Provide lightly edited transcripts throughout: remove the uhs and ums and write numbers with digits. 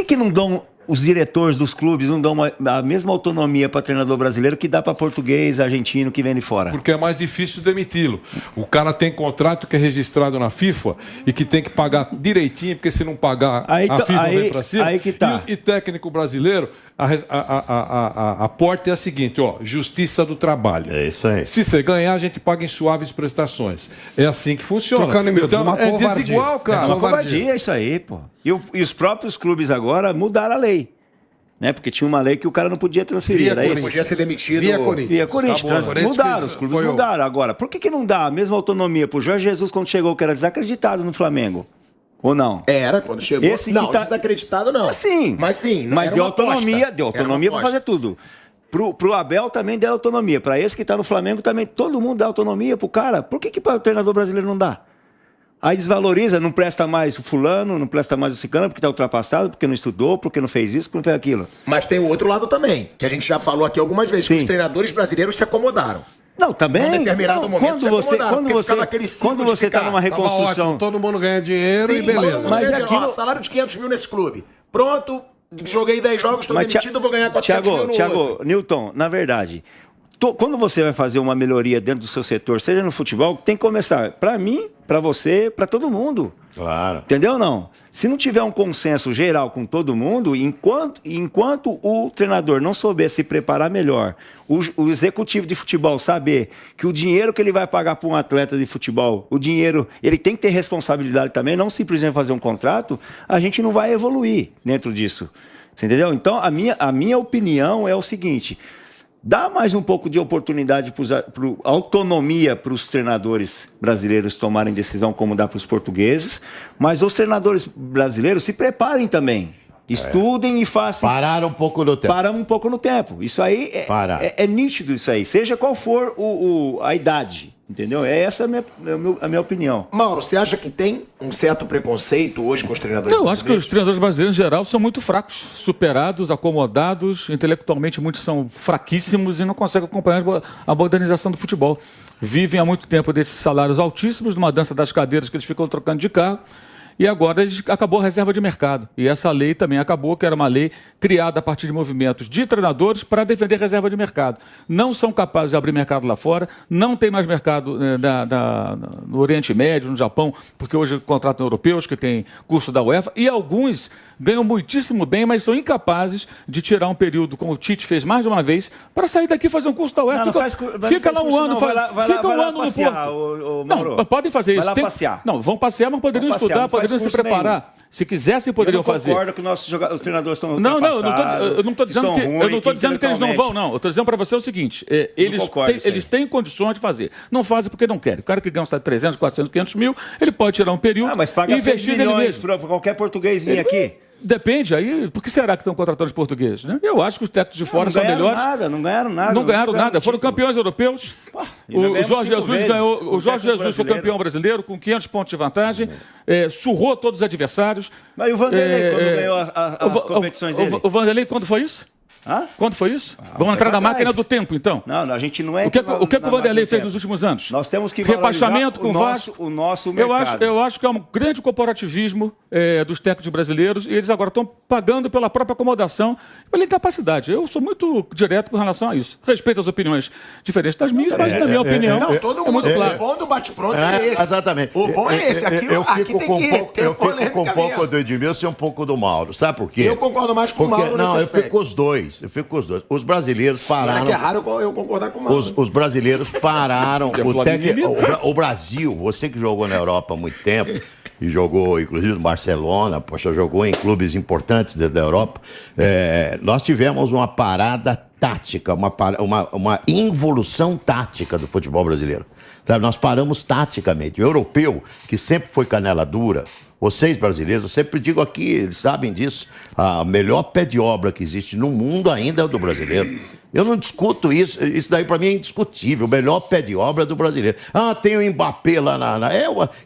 que não dão... Os diretores dos clubes não dão a mesma autonomia para treinador brasileiro que dá para português, argentino, que vem de fora? Porque é mais difícil demiti-lo. O cara tem contrato que é registrado na FIFA e que tem que pagar direitinho, porque se não pagar, a FIFA vem para cima. Aí que tá. E técnico brasileiro, a porta é a seguinte, ó, justiça do trabalho. É isso aí. Se você ganhar, a gente paga em suaves prestações. É assim que funciona. Então, é desigual, cara. É uma covardia isso aí, pô. E os próprios clubes agora mudaram a lei. Né? Porque tinha uma lei que o cara não podia transferir. Não podia ser demitido. Via Corinthians. Mudaram, os clubes mudaram. Agora, por que não dá a mesma autonomia pro Jorge Jesus quando chegou, que era desacreditado no Flamengo? Ou não? Era, quando chegou. Esse não, que tá... desacreditado não. Sim. Mas sim. Mas deu autonomia para fazer tudo. Pro Abel também deu autonomia. Para esse que tá no Flamengo também, todo mundo dá autonomia pro cara. Por que para o treinador brasileiro não dá? Aí desvaloriza, não presta mais o fulano, não presta mais o ciclano, porque está ultrapassado, porque não estudou, porque não fez isso, porque não fez aquilo. Mas tem o outro lado também, que a gente já falou aqui algumas vezes, que os treinadores brasileiros se acomodaram. Não, também. Em determinado momento quando você está numa reconstrução... Ótimo, todo mundo ganha dinheiro e beleza. Mas aquilo... salário de 500 mil nesse clube. Pronto, joguei 10 jogos, estou demitido, vou ganhar 400 mil no Thiago, Newton, na verdade... Quando você vai fazer uma melhoria dentro do seu setor, seja no futebol, tem que começar para mim, para você, para todo mundo. Claro. Entendeu ou não? Se não tiver um consenso geral com todo mundo, enquanto o treinador não souber se preparar melhor, o executivo de futebol saber que o dinheiro que ele vai pagar para um atleta de futebol, o dinheiro, ele tem que ter responsabilidade também, não simplesmente fazer um contrato, a gente não vai evoluir dentro disso. Você entendeu? Então, a minha opinião é o seguinte... Dá mais um pouco de oportunidade, autonomia para os treinadores brasileiros tomarem decisão como dá para os portugueses, mas os treinadores brasileiros se preparem também. Estudem e façam... Parar um pouco no tempo. Parar um pouco no tempo. Isso aí é nítido, isso aí. Seja qual for a idade. Entendeu? Essa é a minha opinião. Mauro, você acha que tem um certo preconceito hoje com os treinadores brasileiros? Eu acho que os treinadores brasileiros, em geral, são muito fracos, superados, acomodados, intelectualmente muitos são fraquíssimos e não conseguem acompanhar a modernização do futebol. Vivem há muito tempo desses salários altíssimos, numa dança das cadeiras que eles ficam trocando de carro. E agora acabou a reserva de mercado. E essa lei também acabou, que era uma lei criada a partir de movimentos de treinadores para defender reserva de mercado. Não são capazes de abrir mercado lá fora, não tem mais mercado no Oriente Médio, no Japão, porque hoje contratam europeus que têm curso da UEFA, e alguns ganham muitíssimo bem, mas são incapazes de tirar um período, como o Tite fez mais de uma vez, para sair daqui e fazer um curso da UEFA. Fica lá um ano, fica um ano no Porto. Não, podem fazer isso. Vai lá passear. Não, vão passear, mas poderiam estudar, poderiam se preparar. Nenhum. Se quisessem, poderiam fazer. Eu concordo que os treinadores estão Não, eu não estou dizendo que eles não vão, não. Eu estou dizendo para você o seguinte, eles têm condições de fazer. Não fazem porque não querem. O cara que ganha 300, 400, 500 mil, ele pode tirar um período mas paga e investir nele mesmo. Para qualquer portuguesinho aqui. Depende, aí, por que será que estão contratando os portugueses? Né? Eu acho que os técnicos de fora são melhores. Não ganharam nada. Não ganharam nada, foram campeões europeus. O Jorge Jesus foi campeão brasileiro com 500 pontos de vantagem, surrou todos os adversários. Mas e o Vanderlei, quando ganhou as competições dele? O Vanderlei, quando foi isso? Quando foi isso? Vamos entrar na máquina do tempo, então. Não, a gente não é... O que o Vanderlei fez nos últimos anos? Nós temos que rebaixamento com o nosso mercado. Eu acho que é um grande corporativismo dos técnicos brasileiros, e eles agora estão pagando pela própria acomodação, pela incapacidade. Eu sou muito direto com relação a isso. Respeito as opiniões diferentes das minhas, mas na minha opinião todo mundo claro. O bom do bate-pronto é esse. Exatamente. O bom é esse. Eu fico com um pouco do Edmilson e um pouco do Mauro. Sabe por quê? Eu concordo mais com o Mauro. Não, eu fico com os dois. Os brasileiros pararam... É raro eu concordar com o Mauro. Os brasileiros pararam... O Brasil, você que jogou na Europa há muito tempo, e jogou, inclusive, no Barcelona, jogou em clubes importantes da Europa, nós tivemos uma parada tática, uma involução tática do futebol brasileiro. Nós paramos taticamente. O europeu, que sempre foi canela dura, vocês brasileiros, eu sempre digo aqui, eles sabem disso, a melhor pé de obra que existe no mundo ainda é o do brasileiro. Eu não discuto isso, isso daí para mim é indiscutível, o melhor pé de obra é do brasileiro. Tem o Mbappé lá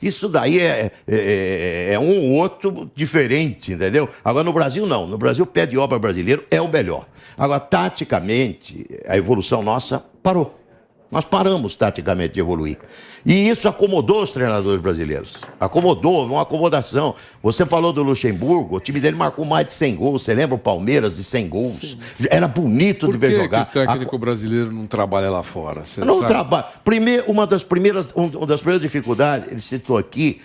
isso daí é um outro diferente, entendeu? Agora no Brasil não, no Brasil o pé de obra brasileiro é o melhor. Agora, taticamente, a evolução nossa parou. Nós paramos taticamente de evoluir. E isso acomodou os treinadores brasileiros. Acomodou, uma acomodação. Você falou do Luxemburgo, o time dele marcou mais de 100 gols. Você lembra o Palmeiras de 100 gols? Sim. Era bonito de ver jogar. Por que o técnico brasileiro não trabalha lá fora? Você não trabalha. Uma das primeiras dificuldades, ele citou aqui,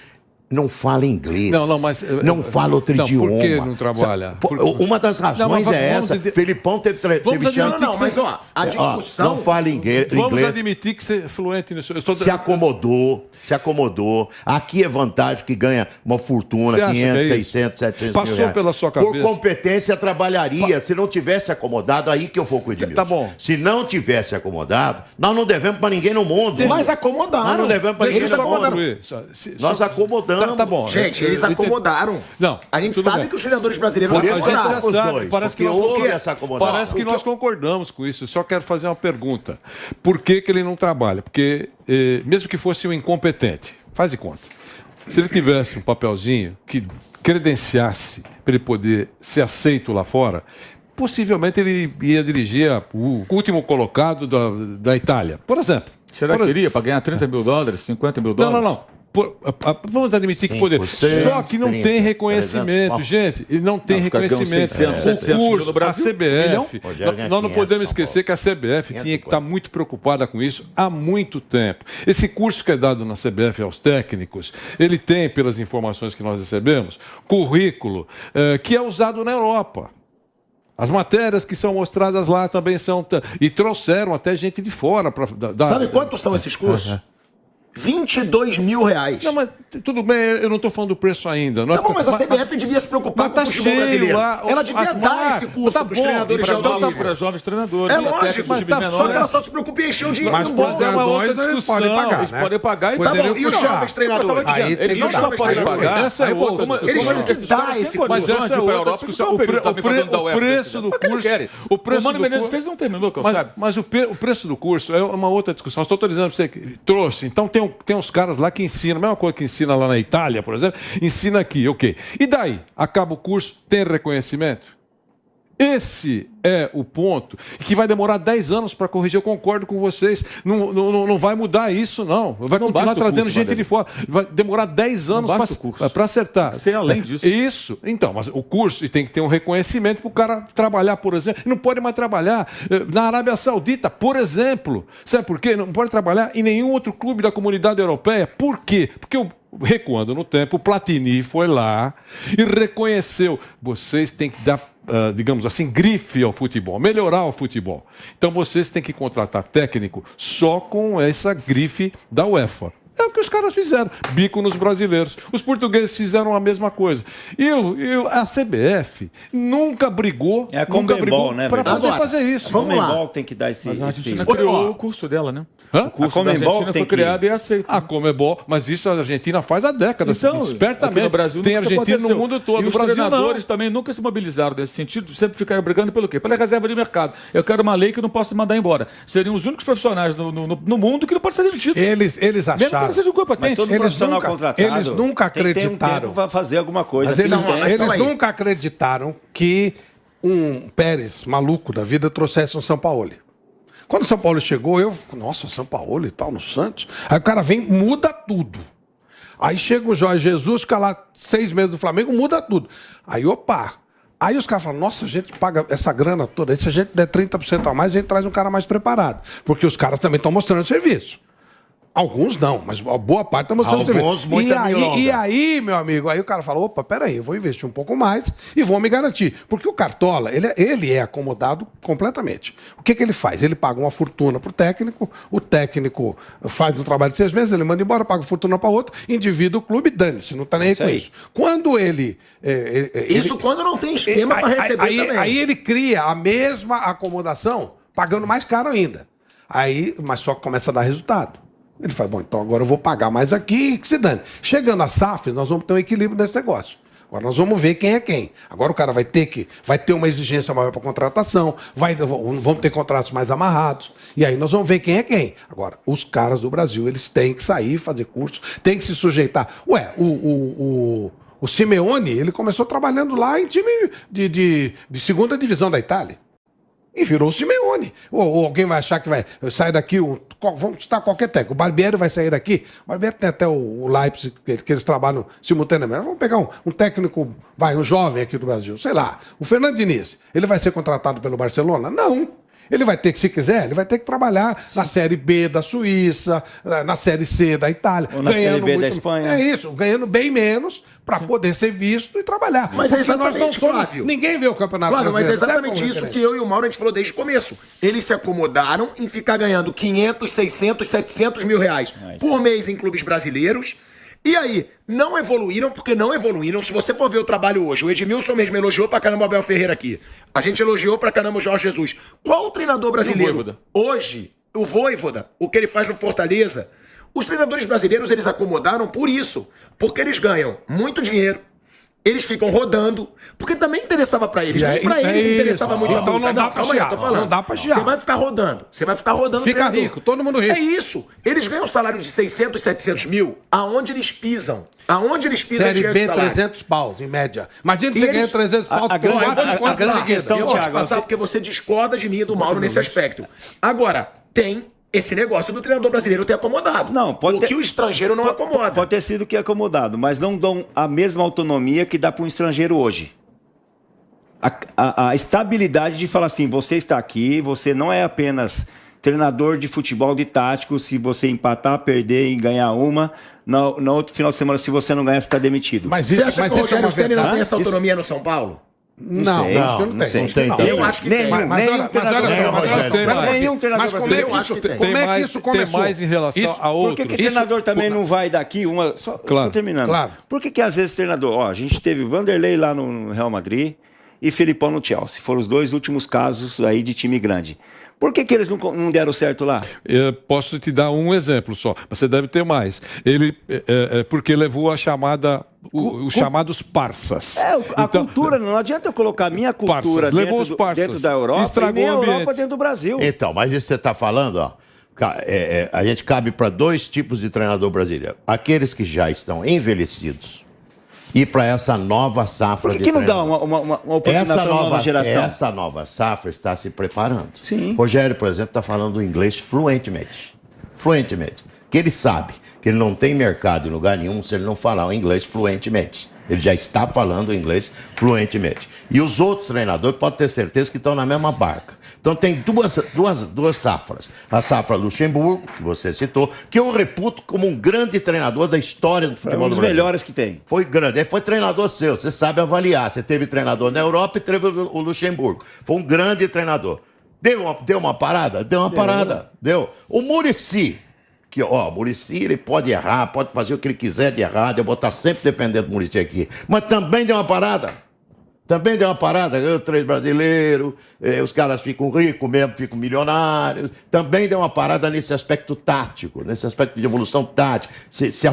não fala inglês. Mas não fala outro idioma. Por que não trabalha? Uma das razões é essa. Felipão teve chance. Mas ó, a discussão... Não fala inglês. Vamos admitir que você é fluente nisso. Se acomodou. Aqui é vantagem que ganha uma fortuna, 500, 600, 700 Passou mil reais. pela sua cabeça. Por competência, trabalharia. Se não tivesse acomodado, aí que eu vou com o Edmilson. Tá bom. Se não tivesse acomodado, nós não devemos para ninguém no mundo. Mas acomodaram. Nós não devemos para ninguém no mundo. Nós acomodamos. Tá bom. Gente, eles acomodaram. Não, a gente sabe bem. Que os treinadores brasileiros acomodaram. Parece que nós concordamos com isso. Eu só quero fazer uma pergunta. Por que ele não trabalha? Porque, mesmo que fosse um incompetente, faz de conta. Se ele tivesse um papelzinho que credenciasse para ele poder ser aceito lá fora, possivelmente ele ia dirigir o último colocado da Itália, por exemplo. Será que iria para ganhar $30 mil, $50 mil? Não. Vamos admitir que poderia. Só que não tem reconhecimento, gente. E não tem reconhecimento. O curso, a CBF. Nós não podemos esquecer que a CBF tinha que estar muito preocupada com isso há muito tempo. Esse curso que é dado na CBF aos técnicos, ele tem, pelas informações que nós recebemos, currículo que é usado na Europa. As matérias que são mostradas lá também são... E trouxeram até gente de fora. Sabe quantos são esses cursos? R$22 mil. Não, mas tudo bem, eu não estou falando do preço ainda. Tá bom, mas a CBF devia se preocupar com o futebol brasileiro. Ela devia dar esse curso para os treinadores de alto nível. Para jovens treinadores. É lógico, mas só que ela só se preocupa em encher o dinheiro no bolso. É uma outra discussão. Eles podem pagar e tá bom, e os jovens treinadores? Eles não só podem pagar. Essa é outra discussão. Eles tinham que dar esse curso. Mas essa é outra discussão. O preço do curso... O Mano Menezes fez não terminou, que eu sabe. Mas o preço do curso é uma outra discussão. Estou autorizando para você que trouxe. Então tem uns caras lá que ensinam, a mesma coisa que ensina lá na Itália, por exemplo, ensina aqui, ok. E daí? Acaba o curso, tem reconhecimento? Esse é o ponto que vai demorar 10 anos para corrigir. Eu concordo com vocês. Não vai mudar isso, não. Vai continuar trazendo gente de fora. Vai demorar 10 anos para acertar. Sem além disso. Isso. Então, mas o curso tem que ter um reconhecimento para o cara trabalhar, por exemplo. Não pode mais trabalhar na Arábia Saudita, por exemplo. Sabe por quê? Não pode trabalhar em nenhum outro clube da comunidade europeia. Por quê? Porque recuando no tempo, o Platini foi lá e reconheceu. Vocês têm que dar, digamos assim, grife ao futebol, melhorar o futebol. Então vocês têm que contratar técnico só com essa grife da UEFA. É o que os caras fizeram, bico nos brasileiros. Os portugueses fizeram a mesma coisa. E a CBF nunca brigou, né, para poder fazer isso. Vamos lá. Tem que dar esse... Mas a Argentina criou o curso dela, né? Hã? O curso da Argentina foi criado e aceito. A Comebol, mas isso a Argentina faz há décadas. Então, espertamente. No Brasil, tem Argentina no mundo todo. E no os Brasil, treinadores também nunca se mobilizaram nesse sentido, sempre ficaram brigando pelo quê? Pela reserva de mercado. Eu quero uma lei que eu não posso mandar embora. Seriam os únicos profissionais no mundo que não podem ser demitidos. Eles acharam. Mesmo que não seja competente. Eles nunca acreditaram. Vai fazer alguma coisa. Mas eles nunca acreditaram que um Pérez maluco da vida trouxesse um Sampaoli. Quando o São Paulo chegou, nossa, São Paulo e tal, no Santos. Aí o cara vem, muda tudo. Aí chega o Jorge Jesus, fica lá 6 meses do Flamengo, muda tudo. Aí, opa. Aí os caras falam, nossa, a gente paga essa grana toda. Aí se a gente der 30% a mais, a gente traz um cara mais preparado. Porque os caras também estão mostrando serviço. Alguns não, mas a boa parte está mostrando serviço. E aí, meu amigo, aí o cara fala, opa, peraí, eu vou investir um pouco mais e vou me garantir. Porque o Cartola, ele é acomodado completamente. O que ele faz? Ele paga uma fortuna para o técnico faz um trabalho de 6 meses, ele manda embora, paga fortuna para outro, endivida o clube, dane-se, não está nem aí com isso. Quando quando não tem esquema para receber também. Aí ele cria a mesma acomodação, pagando mais caro ainda. Mas só que começa a dar resultado. Ele fala, bom, então agora eu vou pagar mais aqui e que se dane. Chegando a SAF, nós vamos ter um equilíbrio nesse negócio. Agora nós vamos ver quem é quem. Agora o cara vai ter uma exigência maior para contratação, vamos ter contratos mais amarrados, e aí nós vamos ver quem é quem. Agora, os caras do Brasil, eles têm que sair, fazer curso, têm que se sujeitar. O Simeone, ele começou trabalhando lá em time de segunda divisão da Itália. E virou o Simeone. Ou alguém vai achar que vai sair daqui, vamos citar qualquer técnico. O Barbieri vai sair daqui. O Barbieri tem até o Leipzig, que eles trabalham simultaneamente. Vamos pegar um técnico, um jovem aqui do Brasil, sei lá, o Fernando Diniz. Ele vai ser contratado pelo Barcelona? Não. Ele vai ter que, se quiser, ele vai ter que trabalhar na Série B da Suíça, na Série C da Itália. Ou na Série B da Espanha. É isso, ganhando bem menos para poder ser visto e trabalhar. Mas é exatamente, nós não somos, Flávio. Ninguém vê o Campeonato Flávio, mas é Brasileiro. exatamente Sabe isso como que eu e o Mauro a gente falou desde o começo. Eles se acomodaram em ficar ganhando 500, 600, 700 mil reais por mês em clubes brasileiros. E aí, não evoluíram porque não evoluíram. Se você for ver o trabalho hoje, o Edmilson mesmo elogiou pra caramba o Abel Ferreira aqui. A gente elogiou pra caramba o Jorge Jesus. Qual o treinador brasileiro hoje, o Vojvoda, o que ele faz no Fortaleza? Os treinadores brasileiros, eles acomodaram por isso. Porque eles ganham muito dinheiro. Eles ficam rodando, porque também interessava pra eles. Nem pra eles interessava muito. Então não dá pra chiar. Não dá pra chiar. Você vai ficar rodando. Você vai ficar rodando. Fica rico, todo mundo rico. É isso. Eles ganham um salário de 600, 700 mil aonde eles pisam. Aonde eles pisam Série dinheiro B, de salário. 300 paus, em média. Imagina E você ganha eles- 300 paus. a grande- tomate, a quantos grande na questão, vida? Eu vou te Thiago, passar você- porque você discorda de mim e do Mauro nesse aspecto. Agora, tem esse negócio do treinador brasileiro ter acomodado. Não, pode o ter- que o estrangeiro não acomoda. Pode ter sido que é acomodado, mas não dão a mesma autonomia que dá para um estrangeiro hoje. A estabilidade de falar assim, você está aqui, você não é apenas treinador de futebol de tático, se você empatar, perder e ganhar uma, no outro final de semana, se você não ganhar, você está demitido. Mas Você isso, acha mas que o isso é Rogério uma Ceni não verdade? tem essa Isso- autonomia no São Paulo? Não, sei, acho que não tem. não tem, Não. tem. Eu acho que nenhum, tem. Mas nenhum olha, treinador mas olha, brasileiro. mas olha, tem mais. Nenhum treinador Mas como é brasileiro. que isso, Eu acho que tem. como é que mais- isso tem começou? mais em relação Isso- a outros. Por que treinador também não vai daqui uma... Só terminando. Claro. Por que às vezes treinador... Ó, a gente teve Vanderlei lá no Real Madrid e Felipão no Chelsea. Foram os dois últimos casos aí de time grande. Por que eles não deram certo lá? Eu posso te dar um exemplo só, mas você deve ter mais. Ele, porque levou a chamada, os chamados parças. A cultura, não adianta eu colocar a minha cultura Parças, levou os parças, dentro da Europa estragou e nem a o ambiente. Europa dentro do Brasil. Então, mas isso que você está falando, ó, a gente cabe para dois tipos de treinador brasileiro. Aqueles que já estão envelhecidos e para essa nova safra Por que de não dá treinador. uma oportunidade para a nova geração? Essa nova safra está se preparando. Sim. Rogério, por exemplo, está falando inglês fluentemente. Fluentemente. Que ele sabe que ele não tem mercado em lugar nenhum se ele não falar o inglês fluentemente. Ele já está falando o inglês fluentemente. E os outros treinadores podem ter certeza que estão na mesma barca. Então tem duas safras. A safra Luxemburgo, que você citou, que eu reputo como um grande treinador da história do É futebol um dos do Brasil. melhores que tem. Foi grande. Ele foi treinador seu, você sabe avaliar. Você teve treinador na Europa e teve o Luxemburgo. Foi um grande treinador. Deu uma parada? Deu uma parada. Deu. O Muricy, que, ó, o Muricy, ele pode errar, pode fazer o que ele quiser de errado. Eu vou estar sempre defendendo o Muricy aqui. Mas também deu uma parada. Também deu uma parada, ganhou 3 brasileiros, os caras ficam ricos mesmo, ficam milionários. Também deu uma parada nesse aspecto tático, nesse aspecto de evolução tática, se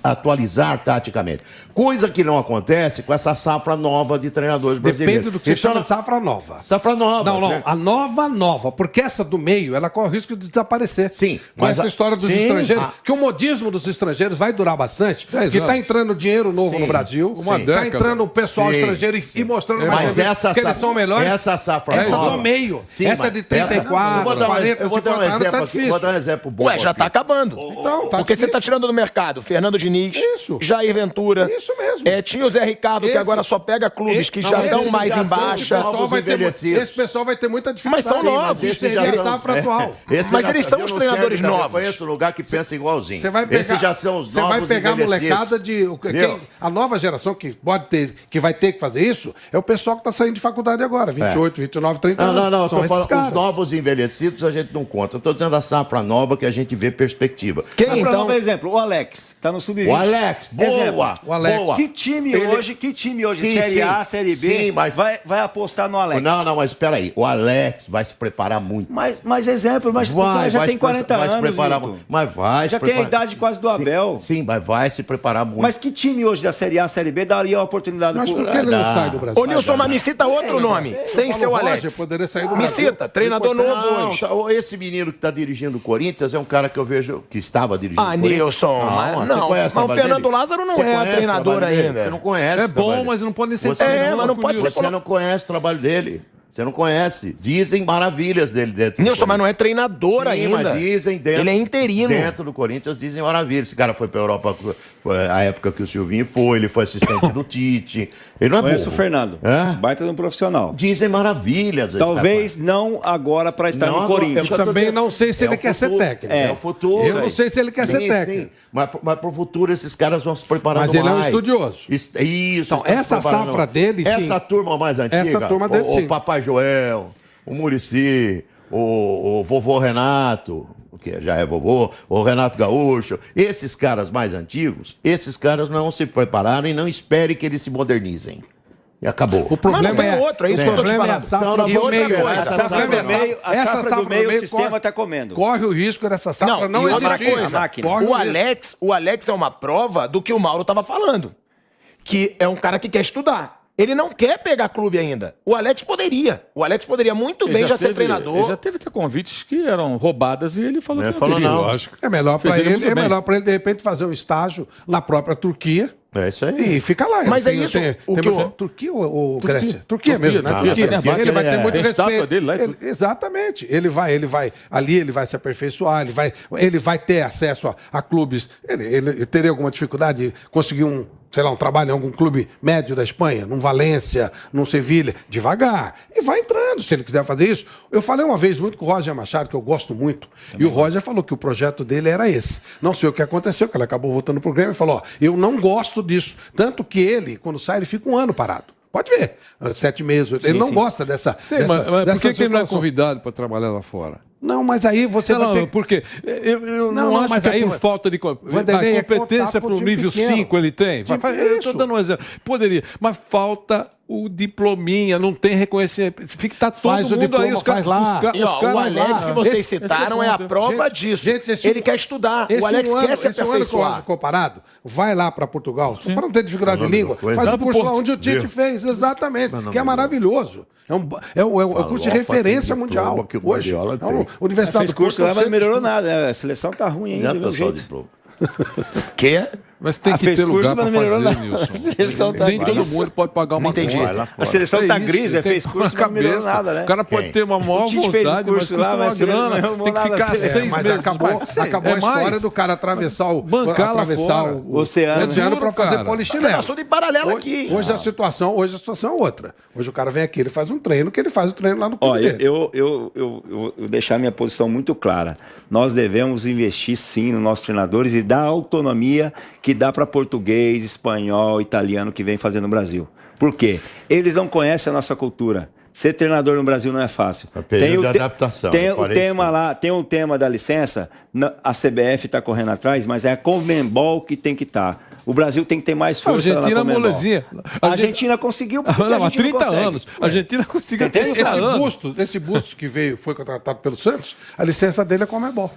atualizar taticamente. Coisa que não acontece com essa safra nova de treinadores brasileiros. Depende do que você chama de safra nova. Safra nova. Não, né? a nova, porque essa do meio, ela corre o risco de desaparecer. Sim, Com mas essa história dos estrangeiros, Ah. que o modismo dos estrangeiros vai durar bastante, 10 que tá anos. entrando dinheiro novo Sim, no Brasil, uma tá década. entrando o pessoal Sim, estrangeiro e mostrando mais Mas ou menos essa que eles safra- são melhores. essa safra essa nova- do meio. Sim, essa mas de 34, eu vou dar 40, eu vou dar um 50 anos, exemplo tá aqui. difícil. Vou dar um exemplo bom. Ué, já aqui. tá acabando. Então, tá Porque você difícil. tá tirando do mercado Fernando Diniz, Isso. Jair Ventura. Isso mesmo. Tinha o Zé Ricardo, que Esse- agora só pega clubes que Não, já esses dão mais já em são baixa. de novos envelhecidos. Esse pessoal vai ter muita dificuldade. Mas são novos. Isso seria a safra atual. Mas eles são os treinadores novos. Eu conheço um lugar que pensa igualzinho. Você vai pegar, Esses já são os você novos vai pegar a envelhecidos. molecada de. Viu? A nova geração que pode ter, que vai ter que fazer isso, é o pessoal que está saindo de faculdade agora, 28, 29, 30 anos. Não, eu São tô esses falando, os caras. novos envelhecidos a gente não conta. Eu tô dizendo a safra nova que a gente vê perspectiva. Quem Então- então? Por exemplo, o Alex, tá no sub-20. O Alex, boa! Exemplo, o Alex. Boa. Que time hoje, Sim, Série sim. A, Série B, Sim, mas- vai apostar no Alex? Não, mas espera aí. O Alex vai se preparar muito. Mas exemplo, mas o cara já tem 40 vai se anos, preparar Milton. muito. Mas vai Já se tem a preparar. idade quase do Sim, Abel. Sim, mas vai se preparar muito. Mas que time hoje da Série A, Série B daria a oportunidade Mas pro... por que ele não sai do Brasil? Ô, Nilson, mas me cita outro nome, sem ser o Paulo Alex. Roger poderia sair do Me Brasil. cita, treinador novo Não, hoje. esse menino que está dirigindo o Corinthians é um cara que eu vejo que estava dirigindo o Corinthians. Nilson, mas você não, conhece mas o trabalho Fernando dele? Lázaro não Você é conhece o treinador trabalho dele? ainda. Você não conhece É o trabalho bom, dele. mas não pode ser Você mas não pode ser Você não conhece o trabalho dele. Você não conhece. Dizem maravilhas dele dentro Nilson, mas não é treinador Sim, ainda. mas dizem dentro, Ele é interino. Dentro do Corinthians dizem maravilhas. Esse cara foi pra Europa a época que o Silvinho foi, ele foi assistente do Tite. Ele não é Conheço o burro. Fernando. É? Baita de um profissional. Dizem maravilhas. esse Talvez não agora para estar Não no agora, Corinthians. eu tô Também dizendo, não sei se é ele o quer ser futuro. técnico. É o futuro. Eu não sei se ele quer ser técnico. Sim. Mas pro futuro esses caras vão se preparando Mas ele é um mais. estudioso. Isso. Então, estão se essa preparando safra mais. dele, sim. Essa turma mais antiga. Essa turma dele, sim. O Papai Joel, o Muricy, o vovô Renato, que já é vovô, o Renato Gaúcho, esses caras mais antigos, esses caras não se prepararam e não espere que eles se modernizem. E acabou. O problema Mas não tem é outro, é isso que eu tô te problema é a falando. safra Então, do e outra meio. coisa, Essa essa safra safra do do meio, a safra do meio, o sistema tá comendo. Corre o risco dessa safra não e outra existir. coisa, máquina. Corre o risco. Alex é uma prova do que o Mauro tava falando. Que é um cara que quer estudar. Ele não quer pegar clube ainda. O Alex poderia. O Alex poderia muito bem já ser treinador. Ele já teve até convites que eram roubadas e ele falou Ele que falou queria. não. Lógico. É melhor Fez para ele ele, muito bem. de repente fazer um estágio na própria Turquia É isso aí. e fica lá. Mas é isso, Turquia ou Grécia? Turquia mesmo, né? Turquia. Turquia. Ele vai ter muito Tem estátua respeito. dele lá e tudo. Exatamente. Ele vai ali, ele vai se aperfeiçoar, ele vai ter acesso a clubes. Ele teria alguma dificuldade de conseguir um trabalho em algum clube médio da Espanha, num Valência, num Sevilha, devagar. E vai entrando, se ele quiser fazer isso. Eu falei uma vez muito com o Roger Machado, que eu gosto muito, e o Roger falou que o projeto dele era esse. Não sei o que aconteceu, que ele acabou voltando pro Grêmio e falou, eu não gosto disso. Tanto que ele, quando sai, ele fica um ano parado. Pode ver, 7 meses. Ele não gosta dessa. Sei, mas por dessa que ele não é situação. convidado para trabalhar lá fora? Não, mas aí você vai ter... Porque eu não, Não, acho mas que aí, é por falta de Vanderlei, é competência contar para pro o time nível pequeno. 5 ele tem. Eu estou Isso. dando um exemplo. Poderia, mas falta o diplominha, não tem reconhecimento. Tá todo Faz o mundo diploma, aí, os caras. faz lá. E, ó, o Alex que vocês citaram é a prova disso. ele quer estudar. O Alex quer se aperfeiçoar. Ficou parado, vai lá para Portugal, para não ter dificuldade de língua, coisa. faz Vai o pro curso lá Porto. onde o Tite fez, exatamente, que é maravilhoso. É o curso de referência mundial. que o Hoje, Guardiola tem. Universidade Fez do Porto. curso lá, mas não melhorou nada. Né? A seleção tá ruim ainda, Adianta do só o jeito. diploma. Quê? Mas tem que fez ter curso, lugar mas para não melhorou fazer, nada. Nilson. A seleção tá Nem gris. todo mundo pode pagar uma entendi. conta. Vai lá A fora. seleção tá É isso, gris, tem fez que curso, pôr na mas não melhorou cabeça. nada, né? O cara pode Quem? ter uma maior O Tite fez o vontade, mas curso custa lá, uma mas ele não grana. arrumou Tem que nada ficar na seleção. 6 Mas meses. acabou a história do cara atravessar o Bancar lá fora. o Oceano. oceano para fazer Cara. polichinelo. Tá assunto em paralelo aqui. Hoje a situação é outra. Hoje o cara vem aqui, ele faz um treino, que ele faz o treino lá no clube Olha, dele. eu deixar minha posição muito clara. Nós devemos investir sim nos nossos treinadores e dar a autonomia que dá para português, espanhol, italiano que vem fazer no Brasil. Por quê? Eles não conhecem a nossa cultura. Ser treinador no Brasil não é fácil. É período de adaptação, Tem o parece tema que- lá, tem um tema da licença, a CBF está correndo atrás, mas é a Conmebol que tem que estar. O Brasil tem que ter mais A força lá na Argentina é Conmebol. molezinha. A Argentina conseguiu, porque a Não, há gente não 30 consegue. anos. A Argentina conseguiu Você entende? 30 anos. Esse Busto que foi contratado pelo Santos, a licença dele é Conmebol.